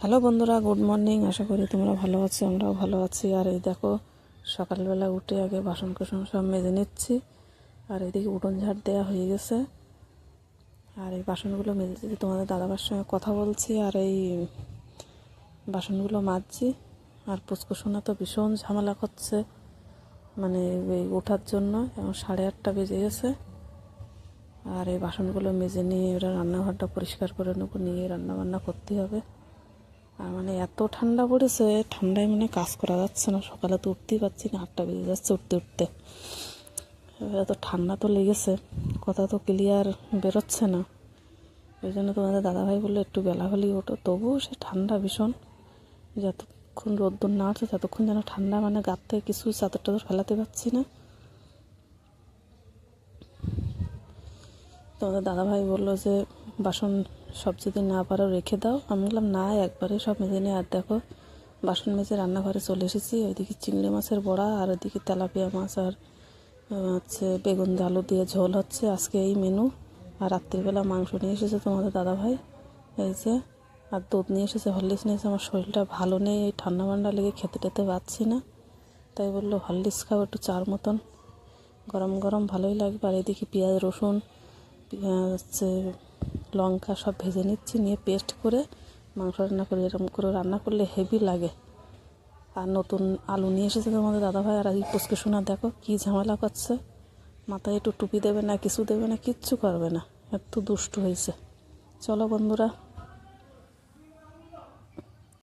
Hello বন্ধুরা, good morning. আশা করি তোমরা ভালো আছো, আমরাও ভালো আছি। আর এই দেখো, সকালবেলা উঠে আগে বাসন কোসন সব মেজে নিচ্ছি। আর এদিকে উঠোন ঝাড় দেওয়া হয়ে গেছে। আর এই বাসনগুলো মেজে তোমাদের দাদাবার সঙ্গে কথা বলছি, আর এই বাসনগুলো মাজছি। আর পুচকুসোনা তো ভীষণ ঝামেলা করছে, মানে এই ওঠার জন্য। এবং 8:30 বেজে গেছে। আর এই বাসনগুলো মেজে নিয়ে ওরা রান্নাঘরটা পরিষ্কার করে নেবো, নিয়ে রান্নাবান্না করতে হবে। আর মানে এত ঠান্ডা পড়েছে, ঠান্ডায় মানে কাজ করা যাচ্ছে না। সকালে তো উঠতেই পারছি না, 8টা বেজে যাচ্ছে উঠতে উঠতে। এত ঠান্ডা তো লেগেছে, কথা তো ক্লিয়ার বেরোচ্ছে না। ওই জন্য তোমাদের দাদাভাই বললো একটু বেলা হলেই ওঠো। তবুও সে ঠান্ডা ভীষণ, যতক্ষণ রোদ্দুর না আছে ততক্ষণ যেন ঠান্ডা, মানে গার থেকে কিছু চাদর টাদর ফেলাতে পারছি না। তোমাদের দাদাভাই বললো যে বাসন সব যদি না পারো রেখে দাও। আমি বললাম না, একবারে সব মেজে নিয়ে। আর দেখো, বাসন মেজে রান্নাঘরে চলে এসেছি। ওইদিকে চিংড়ি মাছের বড়া, আর ওইদিকে তেলাপিয়া মাছ আর হচ্ছে বেগুন দিয়ে আলু দিয়ে ঝোল হচ্ছে আজকে, এই মেনু। আর রাত্রিবেলা মাংস নিয়ে এসেছে তোমাদের দাদাভাই, এই যে। আর দুধ নিয়ে এসেছে, হরলিক্স নিয়ে এসেছে। আমার শরীরটা ভালো নেই, এই ঠান্ডা মান্ডা লেগে খেতে টেতে পারছি না। তাই বললো হরলিক্স খাও একটু, চার মতন, গরম গরম ভালোই লাগবে। আর এদিকে পেঁয়াজ রসুন হচ্ছে লঙ্কা সব ভেজে নিচ্ছি, নিয়ে পেস্ট করে মাংস রান্না করি। এরকম করে রান্না করলে হেভি লাগে। আর নতুন আলু নিয়ে এসেছে তোমাদের দাদাভাই। আর এই পুচকুসোনা দেখো কী ঝামেলা করছে, মাথায় একটু টুপি দেবে না, কিছু দেবে না, কিচ্ছু করবে না, এত দুষ্টু হয়েছে। চলো বন্ধুরা,